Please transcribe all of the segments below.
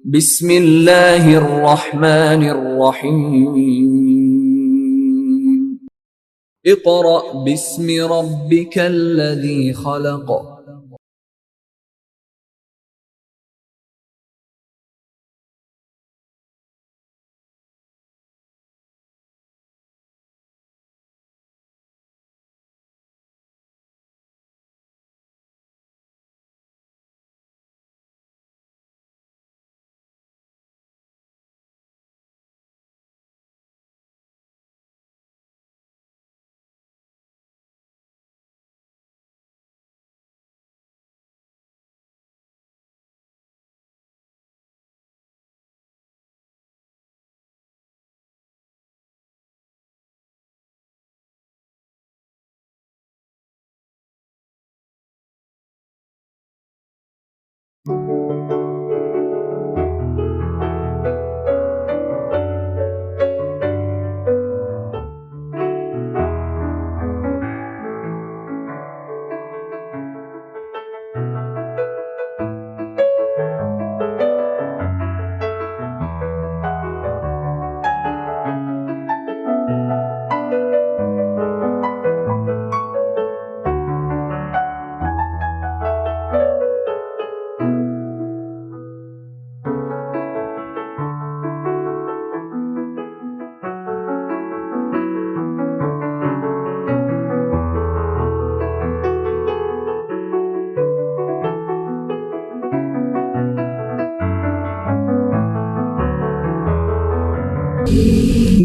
बिस्मिल्लाहिर्रहमानिर्रहीम। Iqra बिस्मि रब्बिकल्लज़ी खलक़।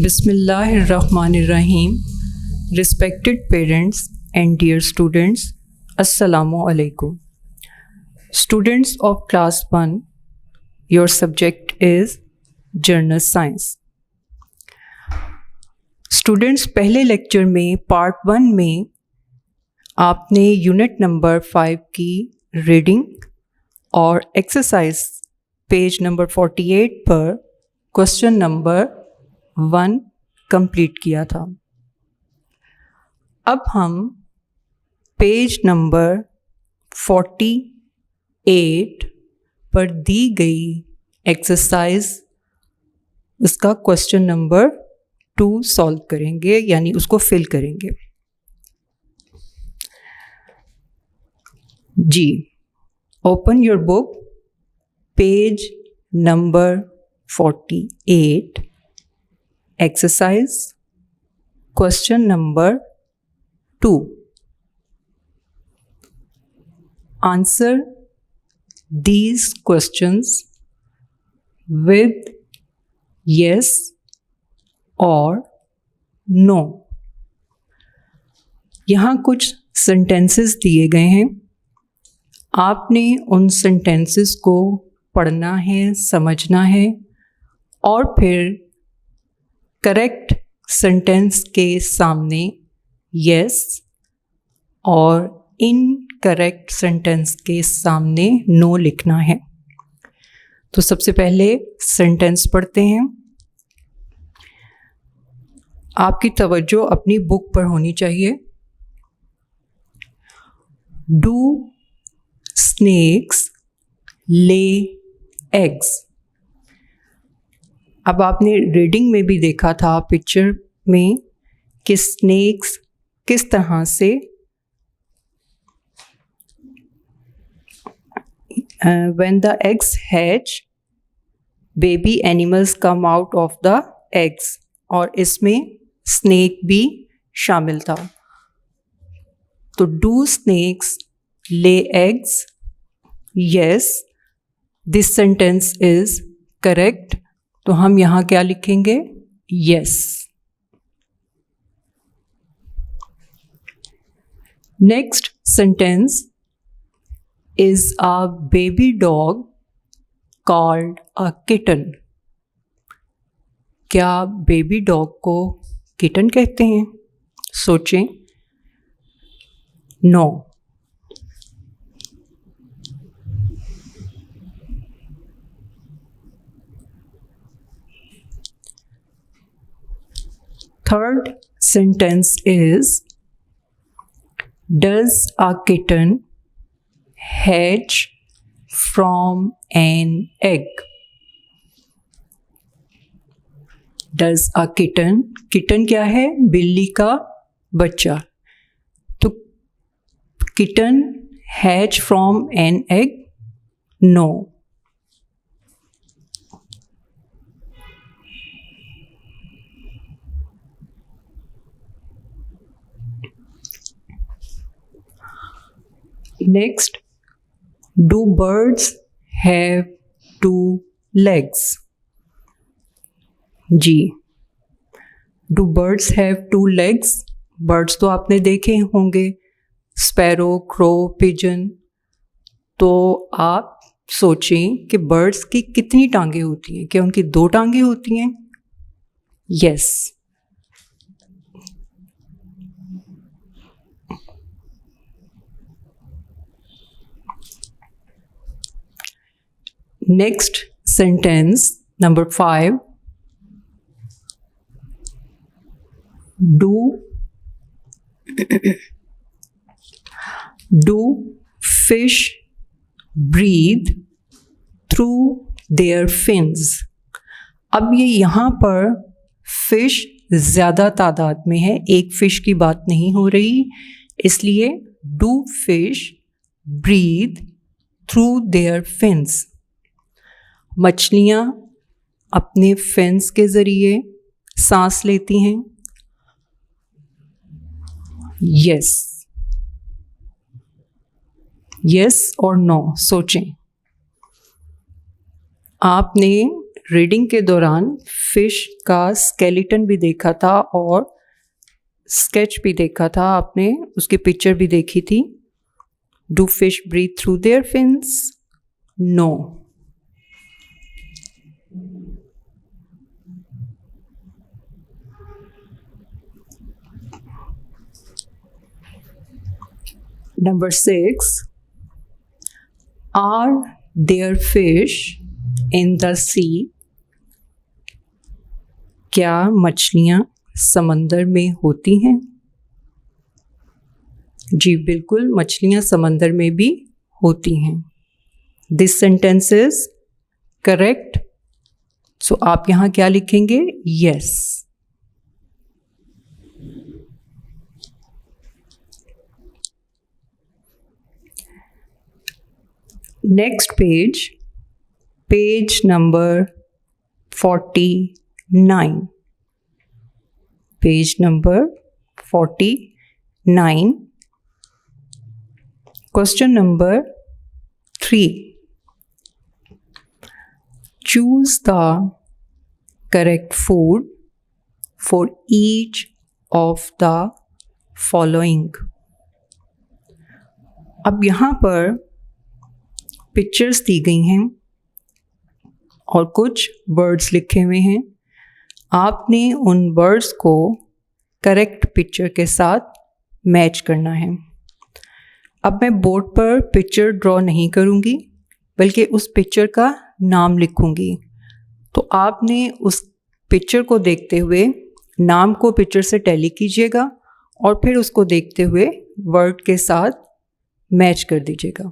Bismillahirrahmanirrahim. Respected parents and dear students, Assalamu alaikum. Students of class 1, your subject is General Science. Students, पहले lecture में part 1 में आपने unit number 5 की reading और exercise page number 48 पर question number 1 complete किया था। अब हम पेज नंबर 48 पर दी गई एक्सरसाइज उसका क्वेश्चन नंबर 2 सॉल्व करेंगे, यानी उसको फिल करेंगे। जी, open your book, page number 48, exercise question number 2. Answer these questions with yes or no. यहाँ कुछ sentences दिए गए हैं, आपने उन sentences को पढ़ना है, समझना है और फिर करेक्ट सेंटेंस के सामने यस और इनकरेक्ट सेंटेंस के सामने नो लिखना है। तो सबसे पहले सेंटेंस पढ़ते हैं। आपकी तवज्जो अपनी बुक पर होनी चाहिए। Do snakes lay eggs. अब आपने रीडिंग में भी देखा था पिक्चर में कि स्नेक्स किस तरह से when the eggs hatch baby animals come out of the eggs, और इसमें स्नेक भी शामिल था। तो do snakes lay eggs? Yes, this sentence is correct. तो हम यहाँ क्या लिखेंगे? Yes. Next sentence, is a baby dog called a kitten? क्या बेबी डॉग को किटन कहते हैं? सोचें। No. Third sentence is, does a kitten hatch from an egg? Does a kitten, kitten क्या है? बिल्ली का बच्चा। तो kitten hatch from an egg? No. Next, do birds have two legs? जी, do birds have two legs? Birds तो आपने देखे होंगे, स्पैरो, क्रो, पिजन। तो आप सोचें कि बर्ड्स की कितनी टांगें होती हैं? क्या उनकी 2 टांगें होती हैं? Yes. Next sentence number 5, do fish breathe through their fins? अब ये यहाँ पर फिश ज़्यादा तादाद में है, एक फिश की बात नहीं हो रही, इसलिए do fish breathe through their fins? मछलियाँ अपने फिन्स के ज़रिए सांस लेती हैं। यस, यस और नो सोचें। आपने रीडिंग के दौरान फिश का स्केलेटन भी देखा था और स्केच भी देखा था, आपने उसकी पिक्चर भी देखी थी। Do fish breathe through their fins? No. Number 6, are there fish in the sea? क्या मछलियाँ समंदर में होती हैं? जी बिल्कुल, मछलियाँ समंदर में भी होती हैं। This sentence is correct. So आप यहाँ क्या लिखेंगे? Yes. Next page, page number 49. Page number 49. Question number 3. Choose the correct food for each of the following. अब यहाँ पर पिक्चर्स दी गई हैं और कुछ वर्ड्स लिखे हुए हैं। आपने उन वर्ड्स को करेक्ट पिक्चर के साथ मैच करना है। अब मैं बोर्ड पर पिक्चर ड्रॉ नहीं करूँगी, बल्कि उस पिक्चर का नाम लिखूँगी। तो आपने उस पिक्चर को देखते हुए नाम को पिक्चर से टैली कीजिएगा और फिर उसको देखते हुए वर्ड के साथ मैच कर दीजिएगा।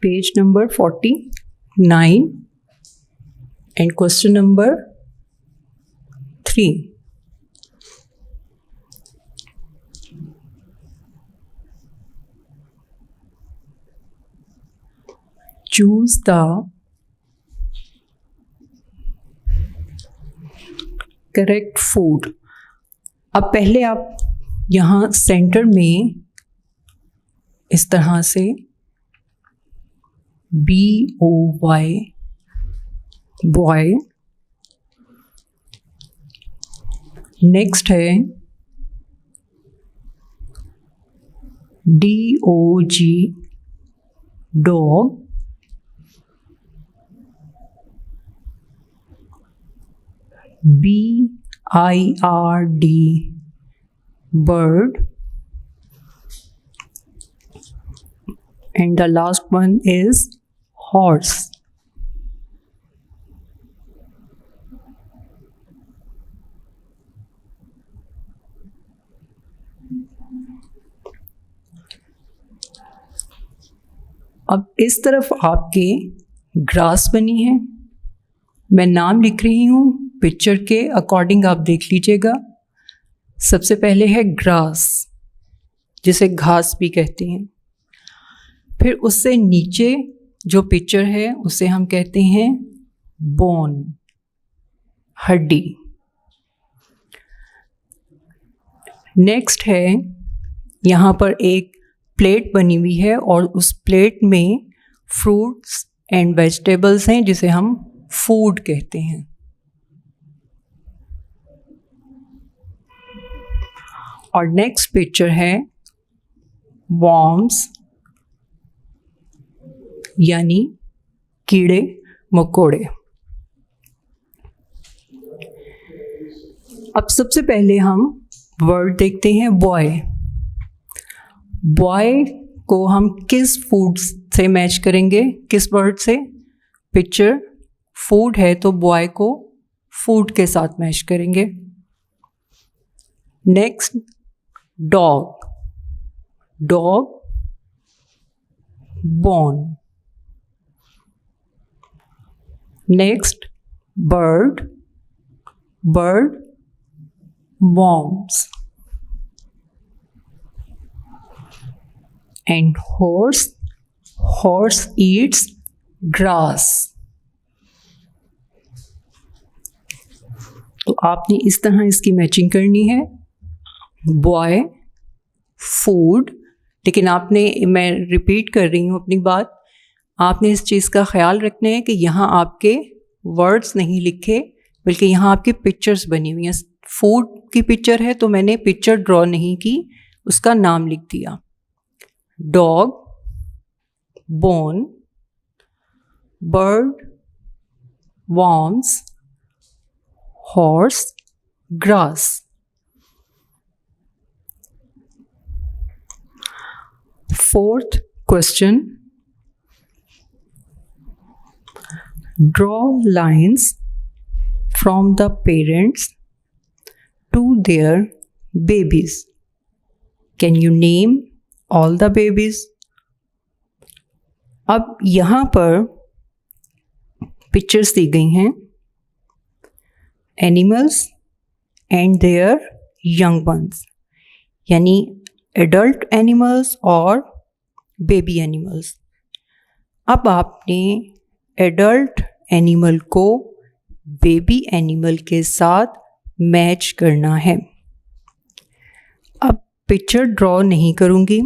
Page number 49 and question number 3. Choose the correct food. अब पहले आप यहाँ सेंटर में इस तरह से BOY बॉय, नेक्स्ट है DOG dog, B-I-R-D, bird. And the last one is horse. अब इस तरफ आपके ग्रास बनी है। मैं नाम लिख रही हूँ, पिक्चर के अकॉर्डिंग आप देख लीजिएगा। सबसे पहले है ग्रास, जिसे घास भी कहते हैं। फिर उससे नीचे जो पिक्चर है उसे हम कहते हैं बोन, हड्डी। नेक्स्ट है, यहाँ पर एक प्लेट बनी हुई है और उस प्लेट में फ्रूट्स एंड वेजिटेबल्स हैं, जिसे हम फूड कहते हैं। और नेक्स्ट पिक्चर है वॉर्म्स, यानी कीड़े मकोड़े। अब सबसे पहले हम वर्ड देखते हैं बॉय। बॉय को हम किस फूड से मैच करेंगे, किस वर्ड से? पिक्चर फूड है तो बॉय को फूड के साथ मैच करेंगे। Next dog, dog bone. Next bird, bird worms. And horse, horse eats grass. तो आपने इस तरह इसकी मैचिंग करनी है, बॉय फूड। लेकिन आपने, मैं रिपीट कर रही हूँ अपनी बात, आपने इस चीज़ का ख्याल रखना है कि यहाँ आपके वर्ड्स नहीं लिखे, बल्कि यहाँ आपकी पिक्चर्स बनी हुई हैं। फूड की पिक्चर है तो मैंने पिक्चर ड्रॉ नहीं की, उसका नाम लिख दिया। Dog, bone, bird, worms, horse, grass. Fourth question, draw lines from the parents to their babies. Can you name all the babies? अब यहाँ पर पिक्चर्स दी गई हैं, animals and there young ones, यानी एडल्ट एनिमल्स और बेबी एनिमल्स। अब आपने adult animal को बेबी एनिमल के साथ मैच करना है। अब पिक्चर ड्रॉ नहीं करूँगी,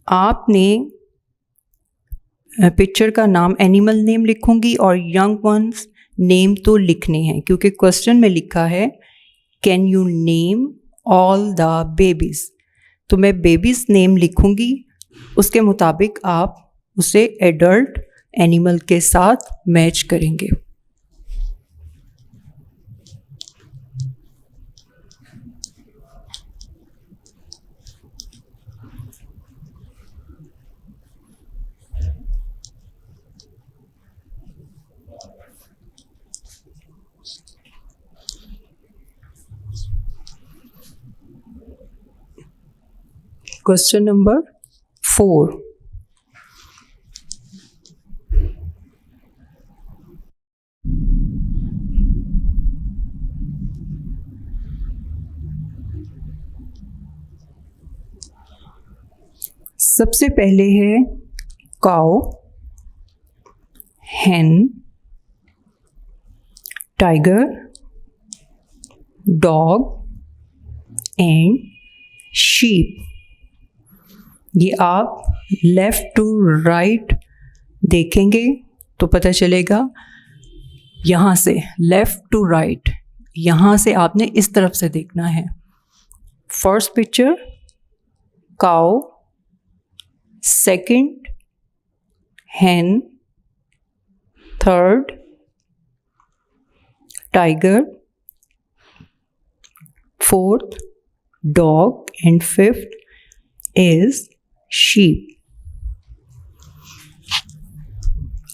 आपने पिक्चर का नाम, एनिमल नेम लिखूँगी और यंग वंस नेम तो लिखने हैं, क्योंकि क्वेश्चन में लिखा है can you name all the babies. तो मैं बेबीज़ नेम लिखूँगी, उसके मुताबिक आप उसे एडल्ट एनिमल के साथ मैच करेंगे। क्वेश्चन नंबर 4, सबसे पहले है काऊ, hen, tiger, dog and sheep. ये आप लेफ़्ट टू राइट देखेंगे तो पता चलेगा, यहाँ से लेफ़्ट टू राइट, यहाँ से आपने इस तरफ से देखना है। First picture cow, second hen, third tiger, fourth dog, and fifth is sheep.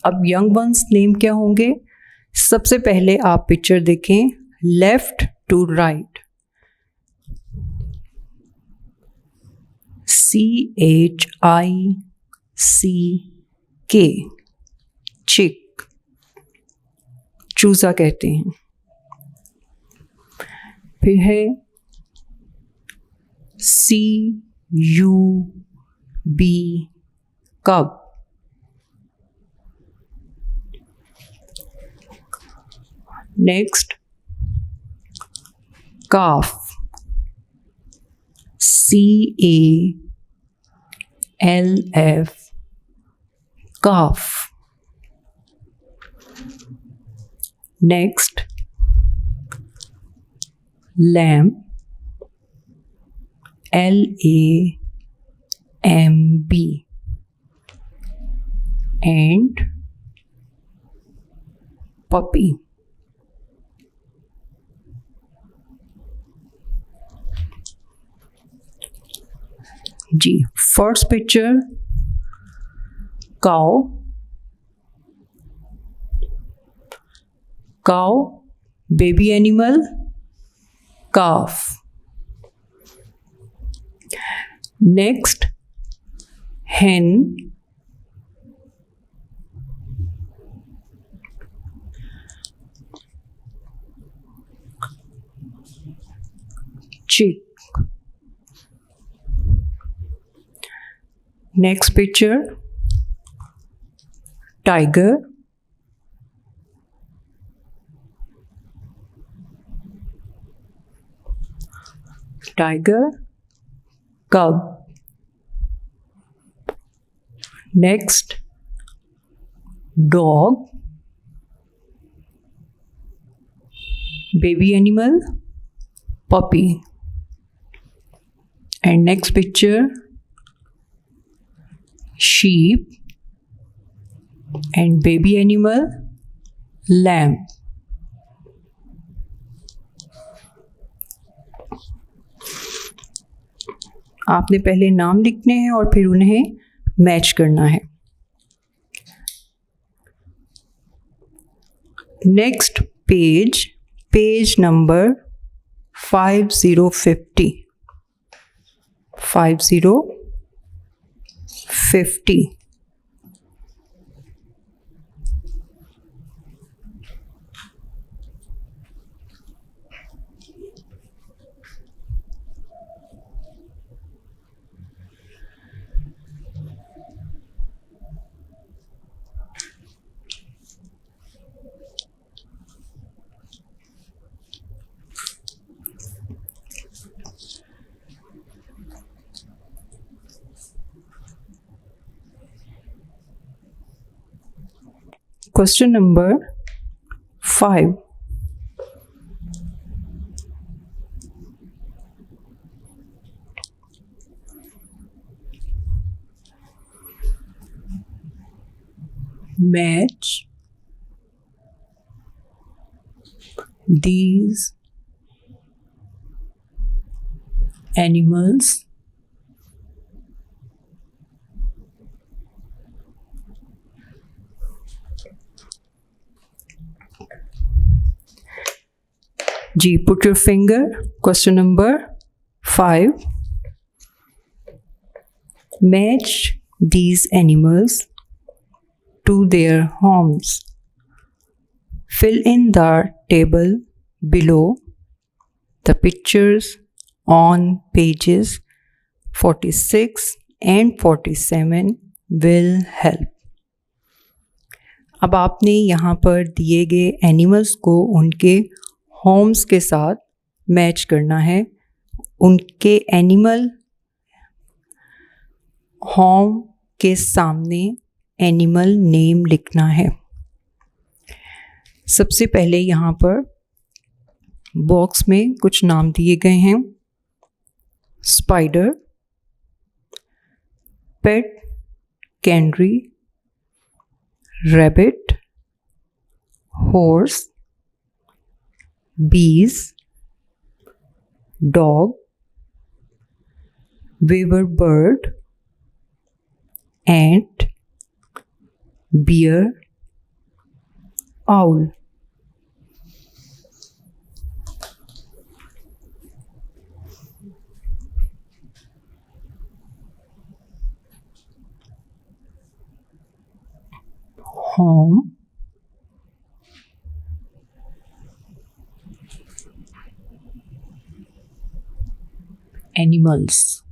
अब यंग वंस नेम क्या होंगे? सबसे पहले आप पिक्चर देखें लेफ्ट टू राइट. CHICK, चिक, चूजा कहते हैं. फिर है CUB, cub. Next calf, CALF, calf. Next, lamb, LAMB, and puppy. जी, first picture cow, cow baby animal, calf. Next hen, chick. Next picture tiger, tiger, cub. Next dog, baby animal, puppy. And next picture sheep, and baby animal lamb. आपने पहले नाम लिखने हैं और फिर उन्हें match करना है. Next page, page number 5050. Question number 5. Match these animals जी, put your finger. Question number 5. Match these animals to their homes. Fill in the table below. The pictures on pages 46 and 47 will help. अब आपने यहाँ पर दिए गए animals को उनके Holmes के साथ मैच करना है. उनके एनिमल होम के सामने एनिमल नेम लिखना है. सबसे पहले यहाँ पर बॉक्स में कुछ नाम दिए गए हैं. Spider, pet canary, rabbit, horse, bees, dog, wayward bird, ant, bear, owl. Home, animals.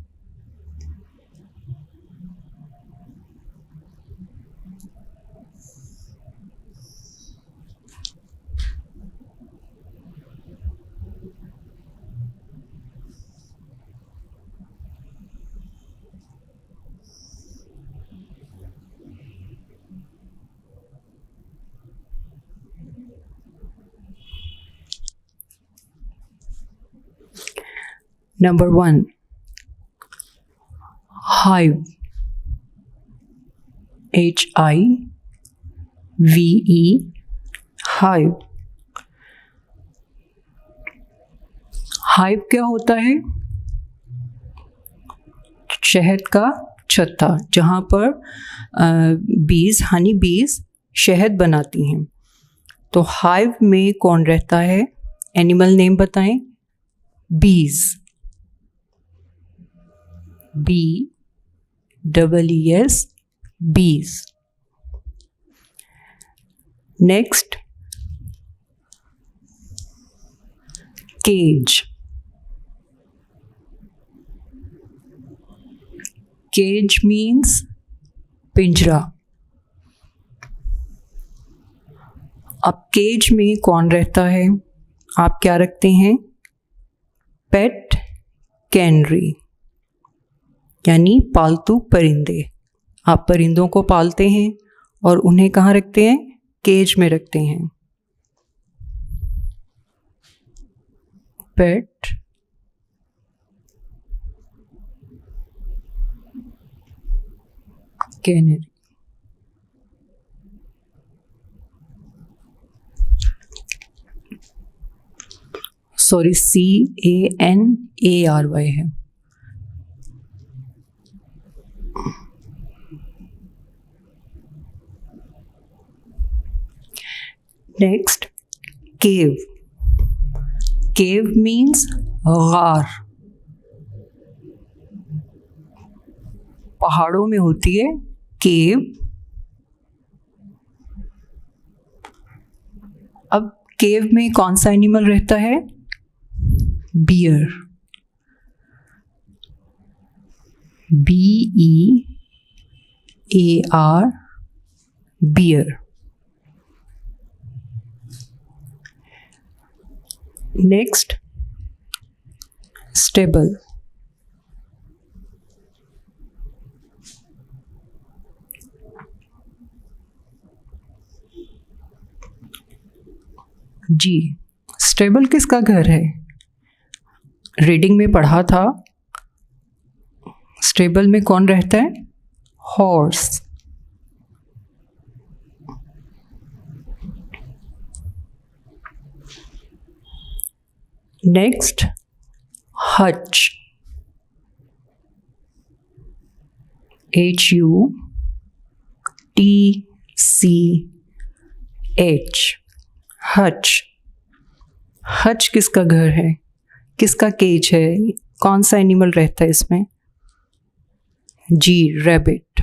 Number 1, hive, HIVE, hive. Hive क्या होता है? शहद का छत्ता, जहाँ पर बीज, हनी बीज शहद बनाती हैं। तो हाइव में कौन रहता है? एनिमल नेम बताएं। बीज, BEES, bees. Next, cage. Cage means पिंजरा। अब केज में कौन रहता है? आप क्या रखते हैं? पेट कैनरी, यानी पालतू परिंदे। आप परिंदों को पालते हैं और उन्हें कहाँ रखते हैं? केज में रखते हैं। पेट कैनरी। सॉरी, CANARY है। नेक्स्ट, केव। केव मीन्स गार। पहाड़ों में होती है केव। अब केव में कौन सा एनिमल रहता है? Bear, BEAR, bear. Next, stable. जी, स्टेबल किसका घर है? रीडिंग में पढ़ा था, स्टेबल में कौन रहता है? Horse. Next, Hutch, HUTCH, Hutch. Hutch किसका घर है? किसका केज है? कौन सा एनिमल रहता है इसमें? जी, रैबिट।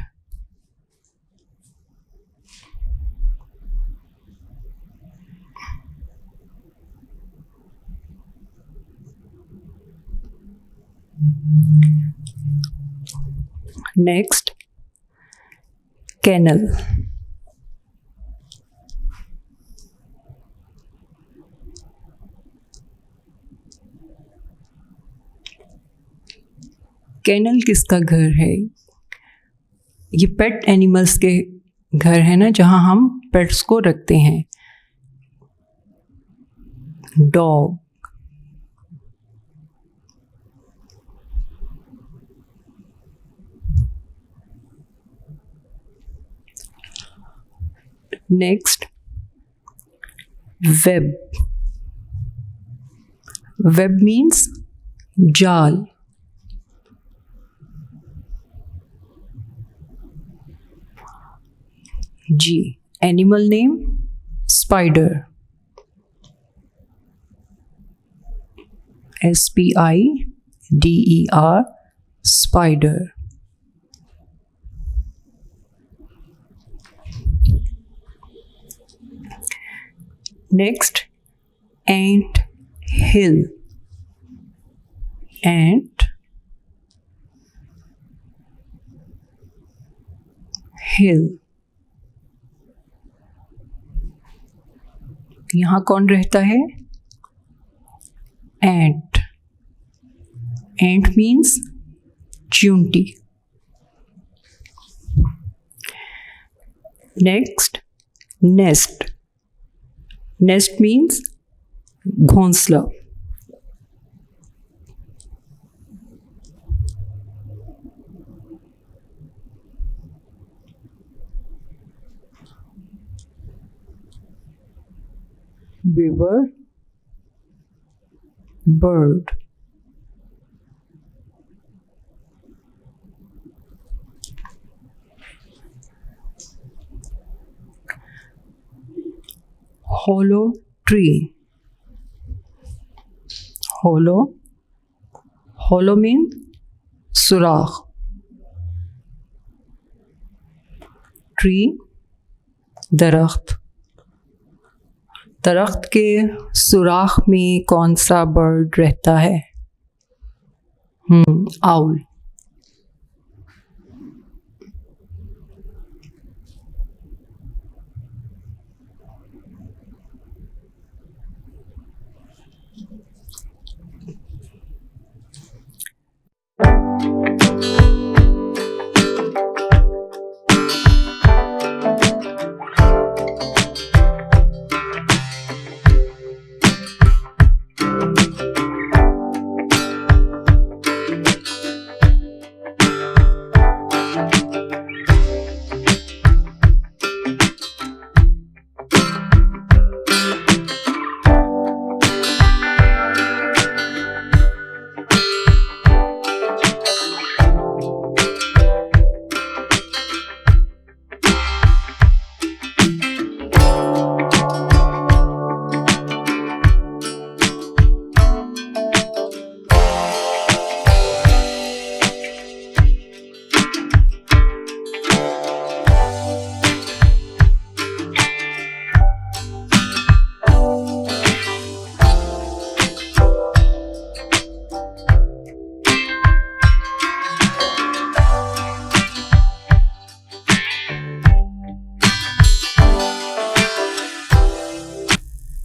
Next, kennel. कैनल किसका घर है? ये पेट एनिमल्स के घर है ना, जहाँ हम पेट्स को रखते हैं। Dog, next, web. Web means जाल. G. Animal name spider. SPIDER spider. Next, ant hill. Ant hill. यहाँ कौन रहता है? Ant. Ant means चूंटी. Next, nest. Nest means घोंसला. Beaver, bird. Hollow tree. Hollow means सुराख. Tree दरख्त. दरख्त के सुराख में कौन सा बर्ड रहता है? Owl.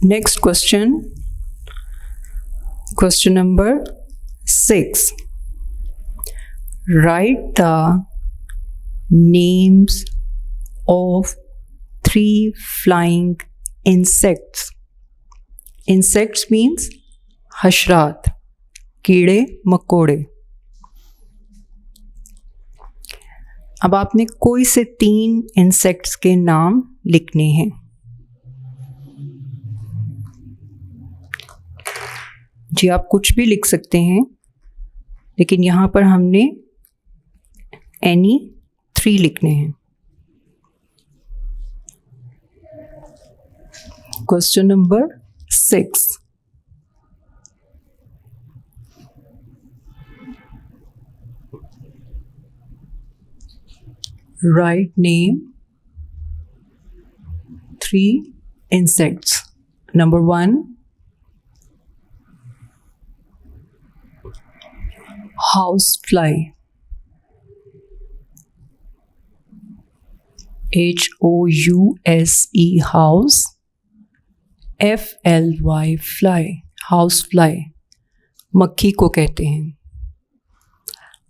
Next question. Question number 6. Write the names of 3 flying insects. Insects means हशरात, कीड़े मकोड़े. अब आपने कोई से 3 इंसेक्ट्स के नाम लिखने हैं. जी आप कुछ भी लिख सकते हैं, लेकिन यहाँ पर हमने एनी 3 लिखने हैं. Question number 6. Write name 3 insects. Number 1, housefly. HOUSE house, FLY fly, housefly. मक्खी को कहते हैं.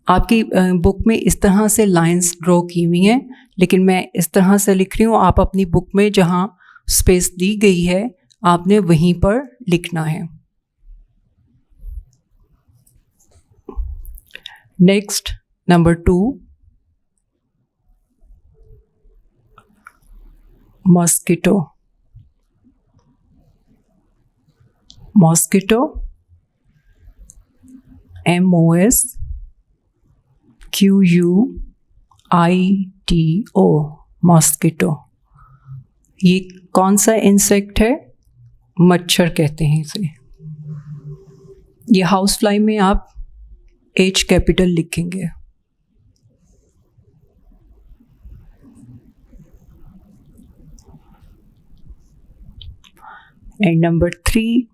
आपकी बुक में इस तरह से लाइंस ड्रॉ की हुई हैं, लेकिन मैं इस तरह से लिख रही हूँ. आप अपनी बुक में जहाँ स्पेस दी गई है आपने वहीं पर लिखना है. Next number 2, mosquito. Mosquito MOSQUITO, mosquito. ये कौन सा इंसेक्ट है? मच्छर कहते हैं इसे। ये हाउस फ्लाई में आप H कैपिटल लिखेंगे। And number 3,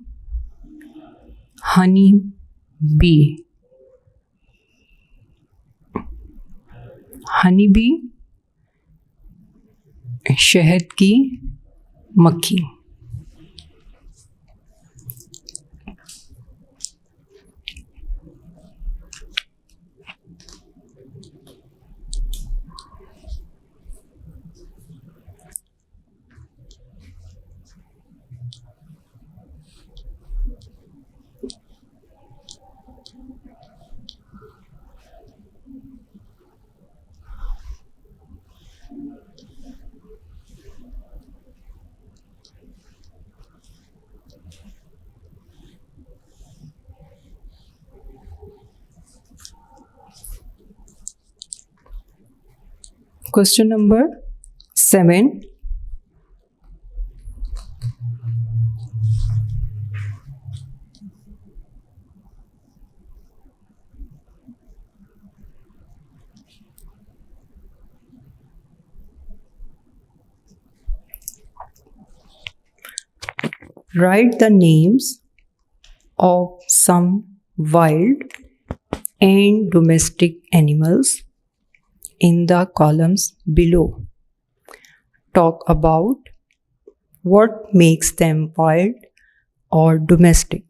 honey bee. Honey bee शहद की मक्खी। Question number 7. Write the names of some wild and domestic animals in the columns below. Talk about what makes them wild or domestic.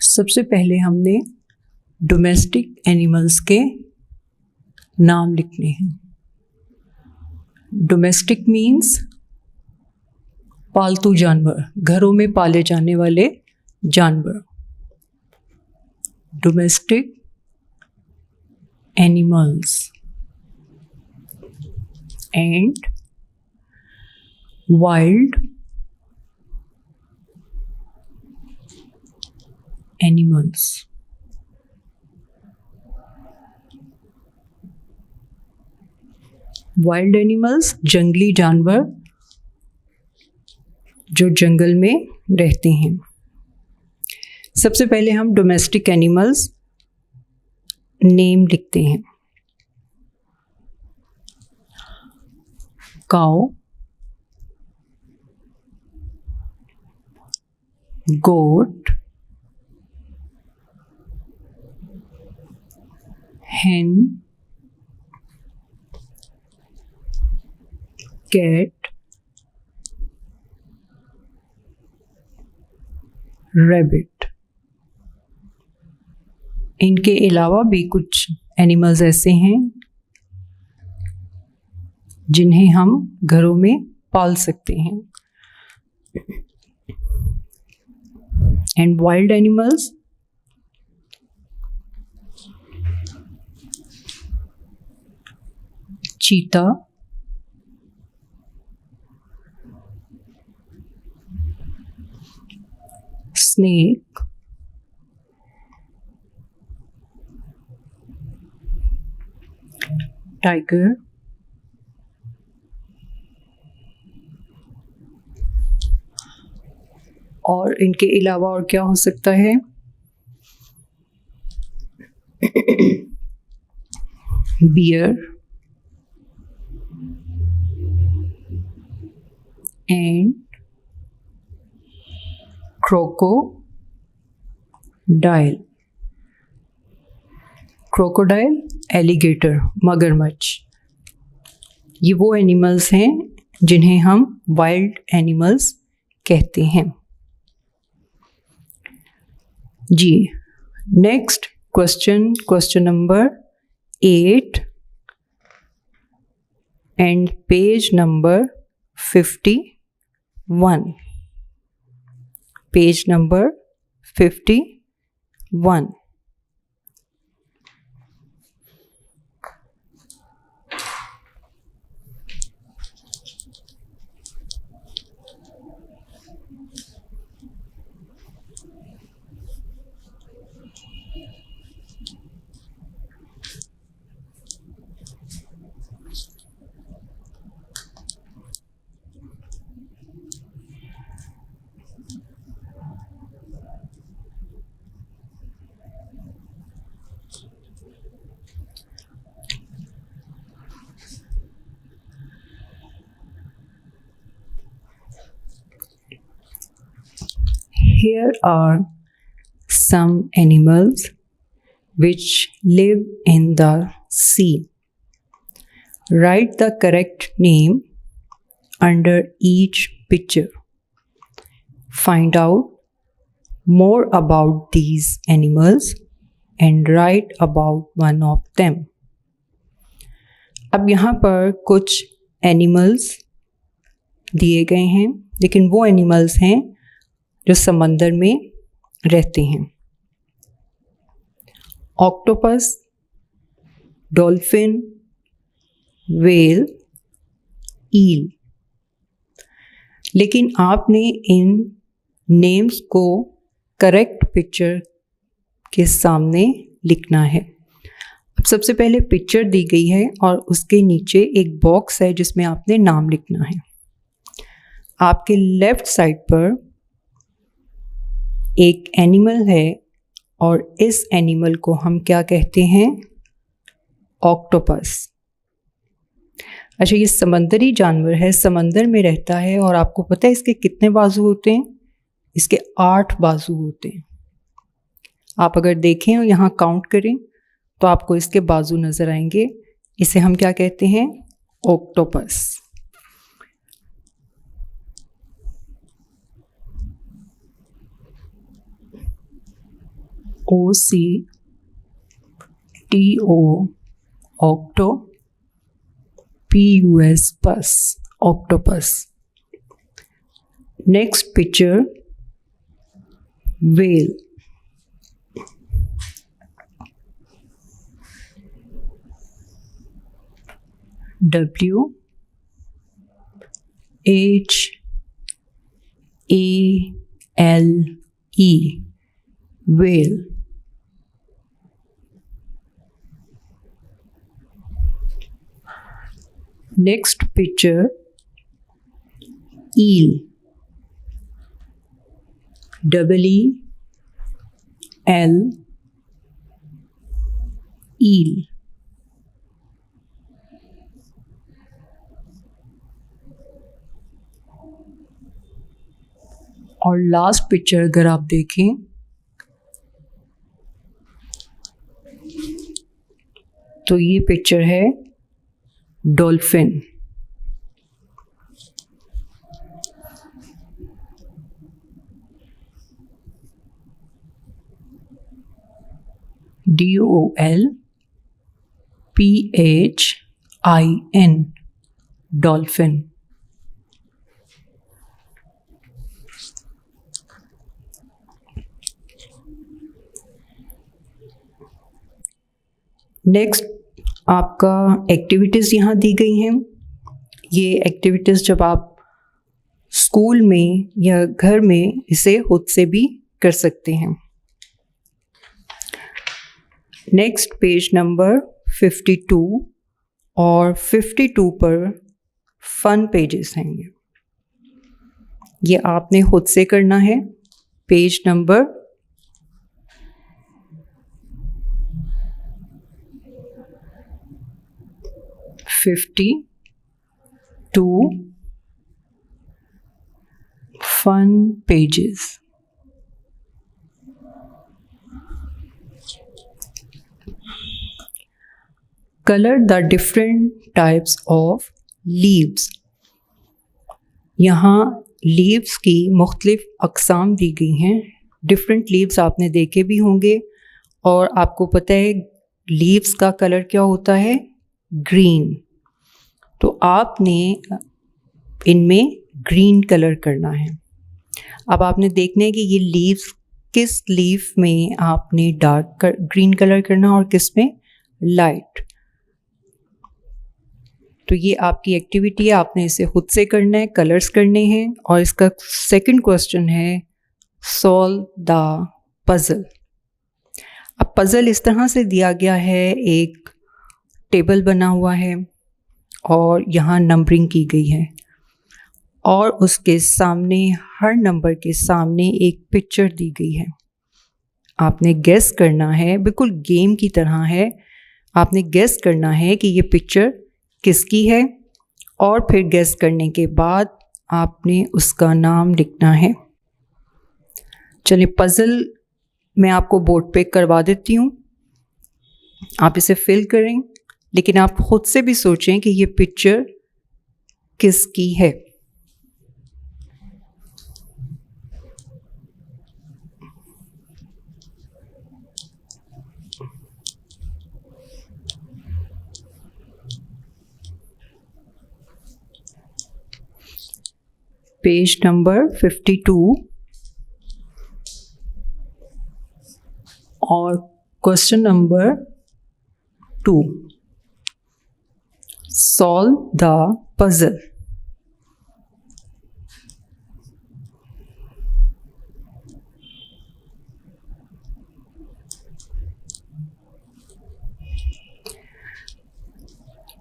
सबसे पहले हमने domestic animals के नाम लिखने हैं। डोमेस्टिक मीन्स पालतू जानवर, घरों में पाले जाने वाले जानवर। Domestic animals and wild animals. Wild animals जंगली जानवर जो जंगल में रहते हैं। सबसे पहले हम डोमेस्टिक एनिमल्स नेम लिखते हैं। काऊ, गोट, hen, cat, rabbit। इनके अलावा भी कुछ एनिमल्स ऐसे हैं जिन्हें हम घरों में पाल सकते हैं। And wild animals cheetah, snake, tiger, और इनके अलावा और क्या हो सकता है? Bear and crocodile. Crocodile, alligator, मगरमच्छ। ये वो एनिमल्स हैं जिन्हें हम वाइल्ड एनिमल्स कहते हैं। जी, next question number 8 and page number 51। Page number 51। Here are some animals which live in the sea. Write the correct name under each picture. Find out more about these animals and write about one of them. अब यहाँ पर कुछ animals दिए गए हैं, लेकिन वो animals हैं जो समंदर में रहते हैं. ऑक्टोपस, डॉल्फिन, व्हेल, ईल. लेकिन आपने इन नेम्स को करेक्ट पिक्चर के सामने लिखना है. अब सबसे पहले पिक्चर दी गई है और उसके नीचे एक बॉक्स है जिसमें आपने नाम लिखना है. आपके लेफ्ट साइड पर एक एनिमल है और इस एनिमल को हम क्या कहते हैं? ऑक्टोपस. अच्छा, ये समंदरी जानवर है, समंदर में रहता है और आपको पता है इसके कितने बाजू होते हैं? इसके 8 बाजू होते हैं. आप अगर देखें और यहाँ काउंट करें तो आपको इसके बाजू नज़र आएंगे. इसे हम क्या कहते हैं? ऑक्टोपस. OCTO, ऑक्टो, PUS, पस, octopus. Next picture, whale. WHALE, whale. Next picture, eel. EEL, eel. और लास्ट पिक्चर अगर आप देखें तो ये पिक्चर है डॉल्फिन. DOLPHIN, dolphin. नेक्स्ट आपका एक्टिविटीज़ यहाँ दी गई हैं. ये एक्टिविटीज़ जब आप स्कूल में या घर में इसे खुद से भी कर सकते हैं. नेक्स्ट पेज नंबर 52 और 52 पर फन पेजेस हैं. ये आपने खुद से करना है. Page number 52 fun pages. Color the different types of leaves. यहाँ लीव्स की मुख्तलिफ अक़साम दी गई हैं. डिफरेंट लीव्स आपने देखे भी होंगे और आपको पता है लीव्स का कलर क्या होता है? ग्रीन. तो आपने इनमें ग्रीन कलर करना है. अब आपने देखना है कि ये लीव्स किस लीफ में आपने डार्क ग्रीन कलर करना और किस में लाइट. तो ये आपकी एक्टिविटी है, आपने इसे खुद से करना है, कलर्स करने हैं. और इसका सेकंड क्वेश्चन है सॉल्व द पज़ल. अब पज़ल इस तरह से दिया गया है, एक टेबल बना हुआ है और यहाँ नंबरिंग की गई है और उसके सामने हर नंबर के सामने एक पिक्चर दी गई है. आपने गेस करना है, बिल्कुल गेम की तरह है. आपने गेस करना है कि ये पिक्चर किसकी है और फिर गेस करने के बाद आपने उसका नाम लिखना है. चलिए पज़ल मैं आपको बोर्ड पे करवा देती हूँ, आप इसे फिल करें, लेकिन आप खुद से भी सोचें कि ये पिक्चर किसकी है। पेज नंबर 52 और question number 2, solve the puzzle.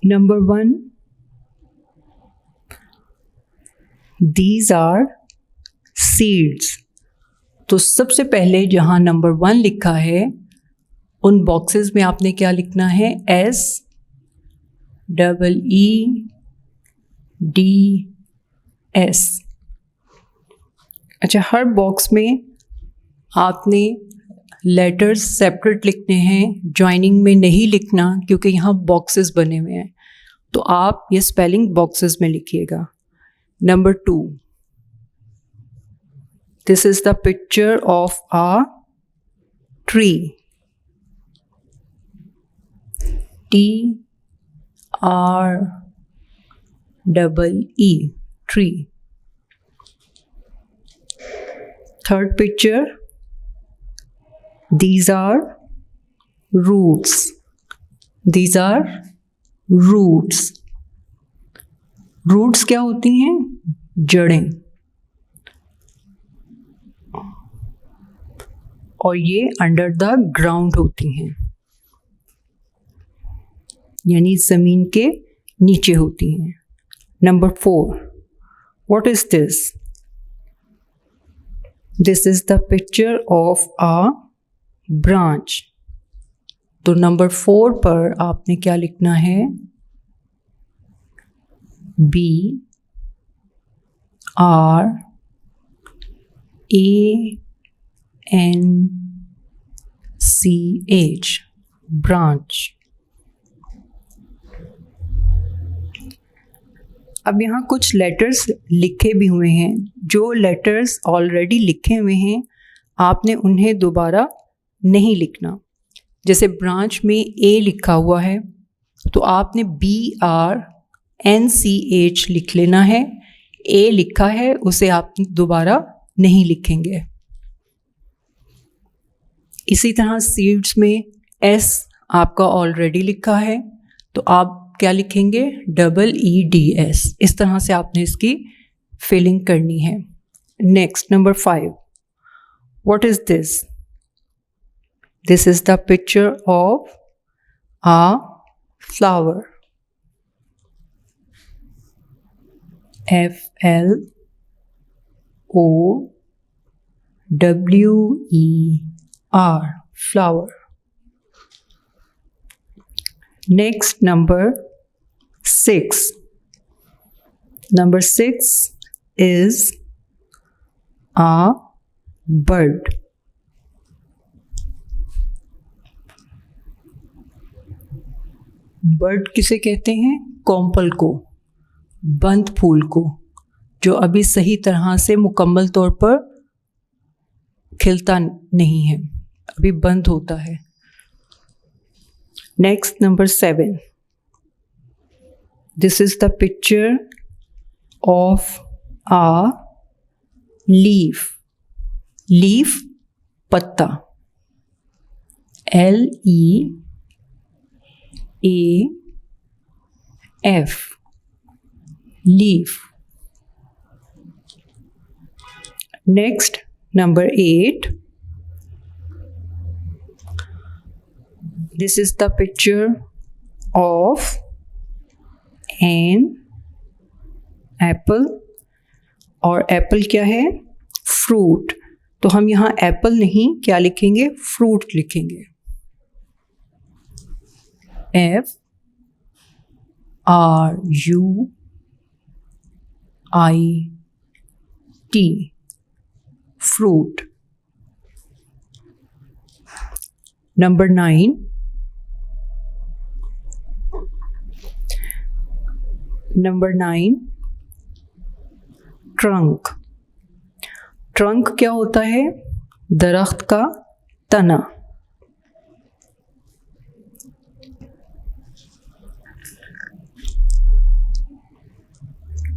Number 1, these are seeds। तो सबसे पहले जहां नंबर 1 लिखा है उन बॉक्सेस में आपने क्या लिखना है, SEEDS। अच्छा, हर बॉक्स में आपने लेटर्स सेपरेट लिखने हैं, ज्वाइनिंग में नहीं लिखना क्योंकि यहाँ बॉक्सेस बने हुए हैं, तो आप ये स्पेलिंग बॉक्सेस में लिखिएगा। Number 2, this is the picture of a tree, TREE, tree। Third picture, these are roots, these are roots। Roots क्या होती हैं, जड़ें, और ये अंडर द ग्राउंड होती हैं, यानी जमीन के नीचे होती हैं। Number 4, what is this? This is the picture of a branch. तो नंबर 4 पर आपने क्या लिखना है, BRANCH, ब्रांच। अब यहाँ कुछ लेटर्स लिखे भी हुए हैं, जो लेटर्स ऑलरेडी लिखे हुए हैं आपने उन्हें दोबारा नहीं लिखना। जैसे ब्रांच में A लिखा हुआ है तो आपने BRNCH लिख लेना है, A लिखा है उसे आप दोबारा नहीं लिखेंगे। इसी तरह सीड्स में S आपका ऑलरेडी लिखा है तो आप क्या लिखेंगे, EEDS। इस तरह से आपने इसकी फिलिंग करनी है। Next, number 5, what is this? This is the picture of a flower, FLOWER, flower। Next, number 6. Number 6 is a bird. Bird किसे कहते हैं, कॉम्पल को, बंद फूल को, जो अभी सही तरह से मुकम्मल तौर पर खिलता नहीं है, अभी बंद होता है। Next, number 7, this is the picture of a leaf, leaf पत्ता, LEAF, leaf। Next, number 8, this is the picture of an apple, और एप्पल क्या है, फ्रूट। तो हम यहाँ एप्पल नहीं क्या लिखेंगे, फ्रूट लिखेंगे, FRUIT, fruit. Number 9. Number 9, trunk. Trunk क्या होता है? दरख्त का तना।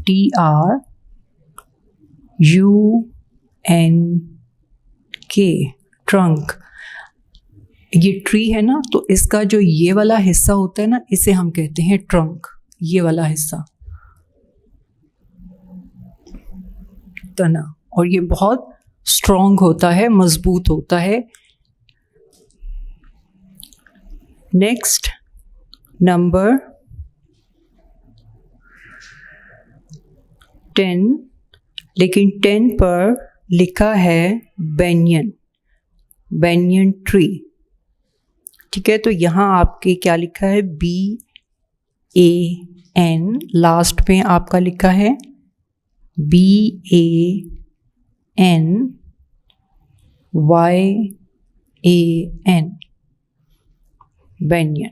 TRUNK, trunk. ये ट्री है ना, तो इसका जो ये वाला हिस्सा होता है ना, इसे हम कहते हैं ट्रंक। ये वाला हिस्सा, तना, और ये बहुत स्ट्रॉन्ग होता है, मजबूत होता है। नेक्स्ट, नंबर 10, लेकिन 10 पर लिखा है बेनियन, बेनियन ट्री। ठीक है, तो यहाँ आपके क्या लिखा है? BAN, लास्ट में आपका लिखा है BANYAN, बेनियन।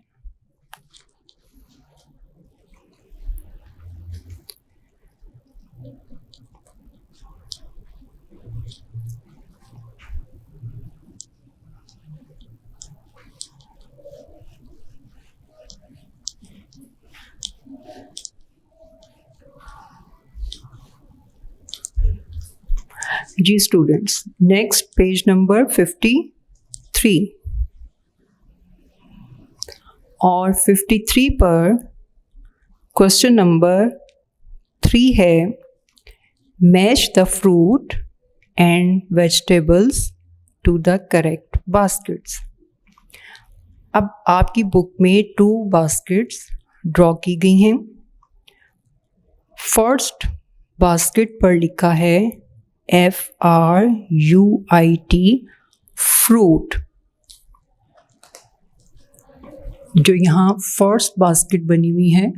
जी स्टूडेंट्स, नेक्स्ट पेज नंबर 53 और 53 पर क्वेश्चन नंबर 3 है, match the fruit and vegetables to the correct baskets. अब आपकी बुक में 2 बास्केट्स ड्रॉ की गई हैं। फर्स्ट बास्केट पर लिखा है FRUIT, फ्रूट। जो यहाँ फर्स्ट बास्केट बनी हुई है,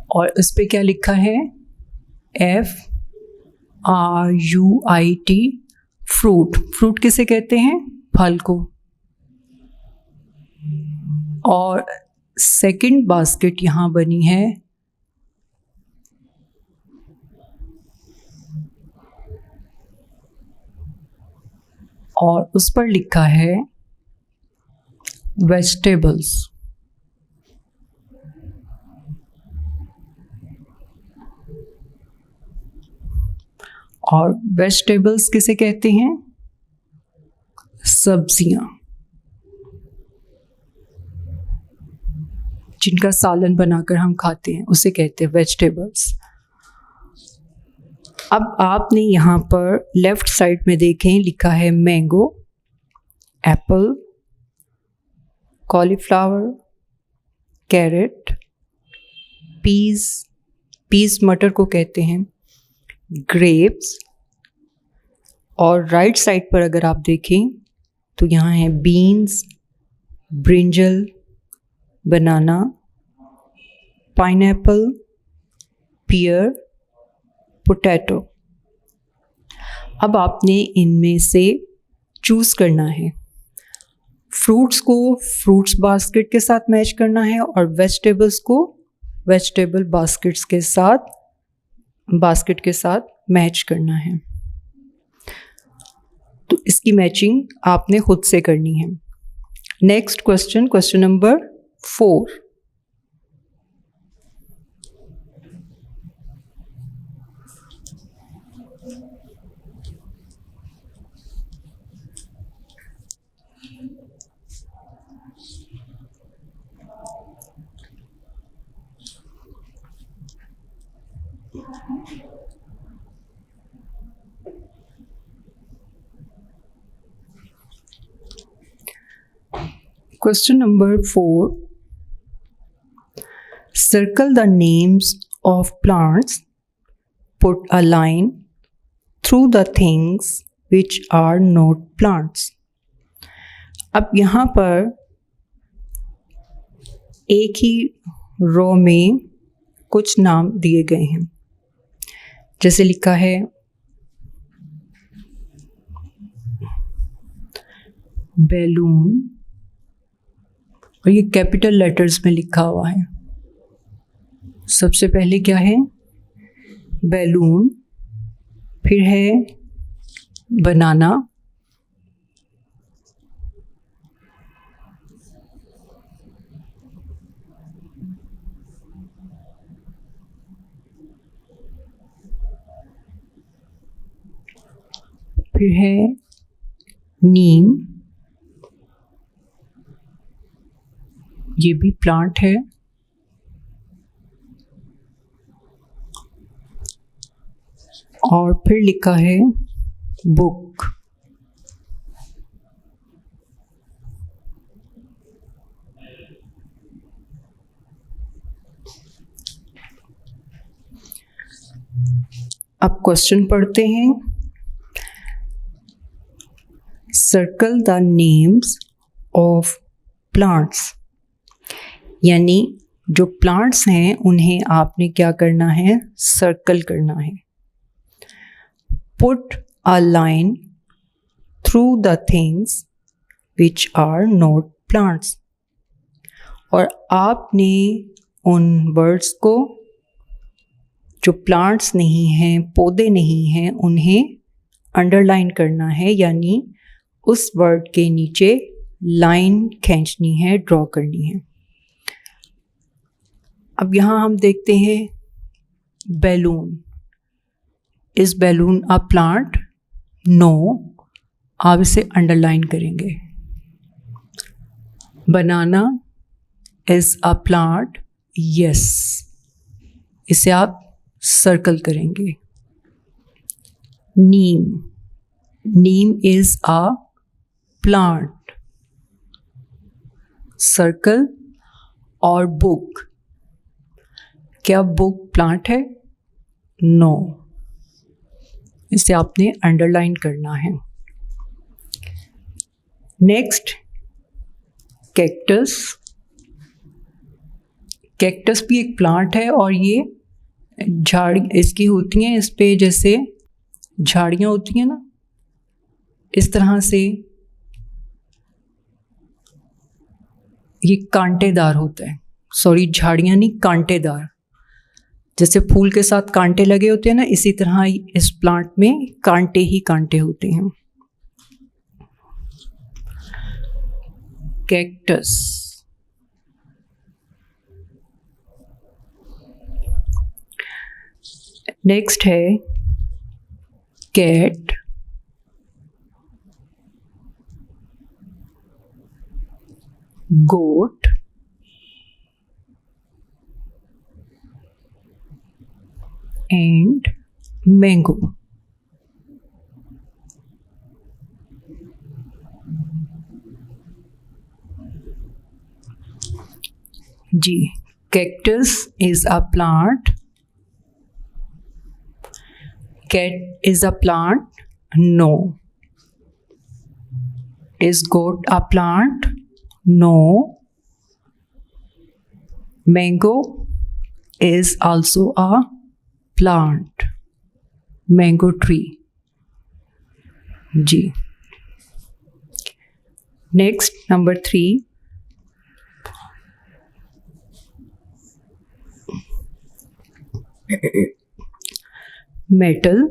और इस पे क्या लिखा है? FRUIT, fruit. फ्रूट किसे कहते हैं? फल को। और सेकंड बास्केट यहाँ बनी है और उस पर लिखा है वेजिटेबल्स। और वेजिटेबल्स किसे कहते हैं? सब्जियां, जिनका सालन बनाकर हम खाते हैं, उसे कहते हैं वेजिटेबल्स। अब आपने यहाँ पर लेफ्ट साइड में देखें, लिखा है mango, apple, cauliflower, carrot, peas मटर को कहते हैं, ग्रेप्स। और राइट साइड पर अगर आप देखें तो यहाँ है बीन्स, ब्रिंजल, बनाना, पाइनएप्पल, पियर, पोटैटो। अब आपने इनमें से चूज़ करना है। फ्रूट्स को फ्रूट्स बास्केट के साथ मैच करना है और वेजिटेबल्स को वेजिटेबल बास्केट के साथ मैच करना है। तो इसकी मैचिंग आपने खुद से करनी है। Next question, question number 4। Question number 4. Circle the names of plants. Put a line through the things which are not plants. अब यहाँ पर एक ही रो में कुछ नाम दिए गए हैं। जैसे लिखा है बैलून, और ये कैपिटल लेटर्स में लिखा हुआ है। सबसे पहले क्या है? बैलून, फिर है बनाना, फिर है नीम, ये भी प्लांट है, और फिर लिखा है बुक। अब क्वेश्चन पढ़ते हैं। Circle the names of plants, यानी जो प्लांट्स हैं उन्हें आपने क्या करना है? सर्कल करना है। Put a line through the things which are not plants, और आपने उन वर्ड्स को जो प्लांट्स नहीं हैं, पौधे नहीं हैं, उन्हें अंडरलाइन करना है, यानी उस वर्ड के नीचे लाइन खींचनी है, ड्रॉ करनी है। अब यहाँ हम देखते हैं balloon. Is balloon a plant? No, आप इसे अंडरलाइन करेंगे। Banana is a plant? Yes, इसे आप सर्कल करेंगे। Neem, neem is a plant, circle. और बुक, क्या बुक प्लांट है? नो, इसे आपने अंडरलाइन करना है। Next, cactus. कैक्टस भी एक प्लांट है, और ये झाड़ इसकी होती हैं, इस पे जैसे झाड़ियाँ होती हैं ना, इस तरह से ये कांटेदार होता है। सॉरी, झाड़ियाँ नहीं, कांटेदार। जैसे फूल के साथ कांटे लगे होते हैं ना, इसी तरह इस प्लांट में कांटे ही कांटे होते हैं। कैक्टस। नेक्स्ट है कैट, गोट, एंड मैंगो। जी, cactus is a plant. Cat is a plant? No. Is goat a plant? No. Mango is also a plant. Mango tree. जी. Next, number 3. Metal.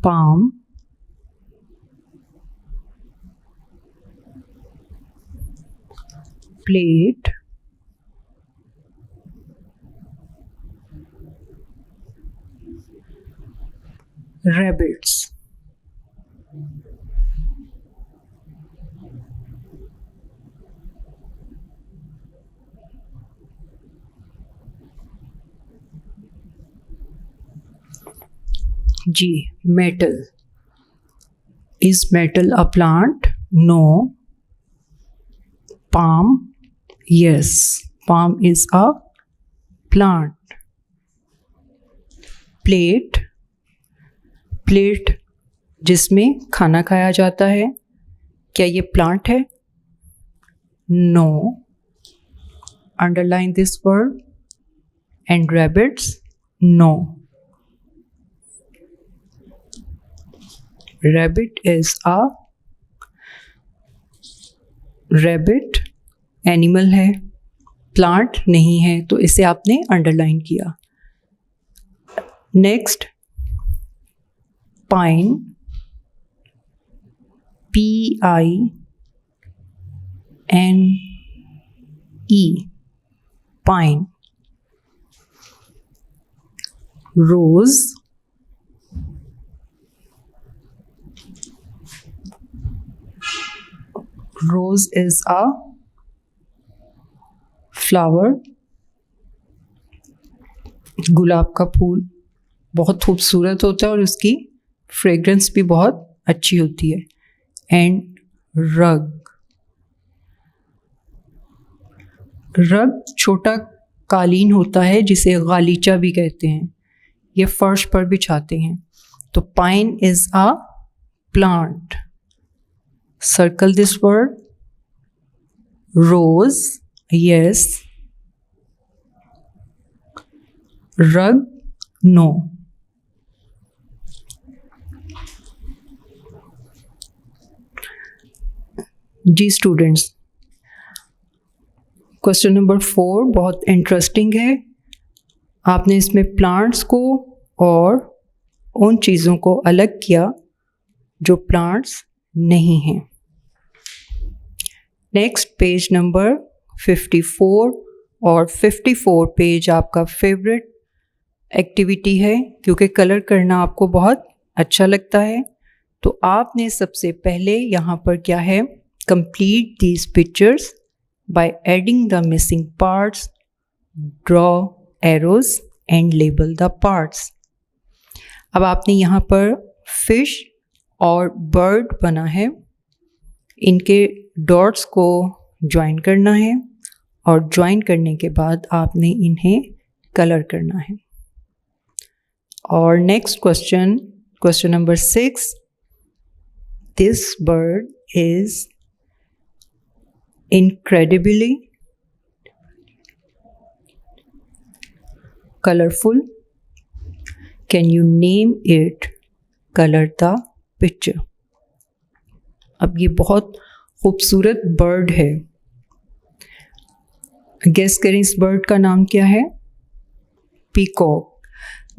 Palm. Plate. Rabbits. G. Metal. Is metal a plant? No. Palm? Yes. Palm is a plant. Plate. Plate जिसमें खाना खाया जाता है, क्या ये plant है? No. Underline this word. And rabbits? No. Rabbit is a rabbit animal है, plant नहीं है, तो इसे आपने अंडरलाइन किया. Next, pine, PINE, pine. Rose, rose is a flower, गुलाब का फूल बहुत खूबसूरत होता है और उसकी फ्रेग्रेंस भी बहुत अच्छी होती है. एंड रग, रग छोटा कालीन होता है जिसे गालीचा भी कहते हैं, ये फर्श पर बिछाते हैं. तो pine is a plant. Circle this word. Rose, yes. Rug, no. जी स्टूडेंट्स, क्वेश्चन नंबर 4 बहुत इंटरेस्टिंग है. आपने इसमें प्लांट्स को और उन चीज़ों को अलग किया जो प्लांट्स नहीं हैं. नेक्स्ट पेज नंबर 54 और 54 पेज आपका फेवरेट एक्टिविटी है, क्योंकि कलर करना आपको बहुत अच्छा लगता है. तो आपने सबसे पहले यहाँ पर क्या है, complete these pictures by adding the missing parts, draw arrows and label the parts. अब आपने यहाँ पर फिश और बर्ड बना है, इनके डॉट्स को ज्वाइन करना है और ज्वाइन करने के बाद आपने इन्हें कलर करना है. और next question, question number 6, this bird is incredibly colorful. Can you name it? Color the picture. अब ये बहुत खूबसूरत बर्ड है, गेस करें इस बर्ड का नाम क्या है? पीकॉक.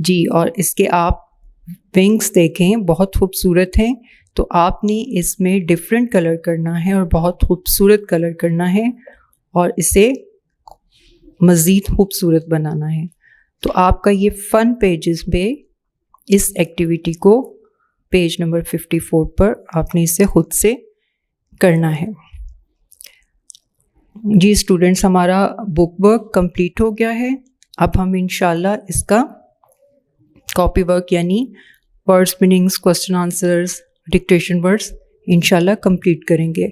जी, और इसके आप विंग्स देखें, बहुत खूबसूरत हैं. तो आपने इसमें डिफरेंट कलर करना है और बहुत खूबसूरत कलर करना है और इसे मज़ीद खूबसूरत बनाना है. तो आपका ये फ़न पेजेस में इस एक्टिविटी को पेज नंबर 54 पर आपने इसे खुद से करना है. जी स्टूडेंट्स, हमारा बुक वर्क कंप्लीट हो गया है. अब हम इंशाल्लाह इसका कॉपी वर्क यानी words meanings, question answers, dictation words इंशाल्लाह कंप्लीट करेंगे.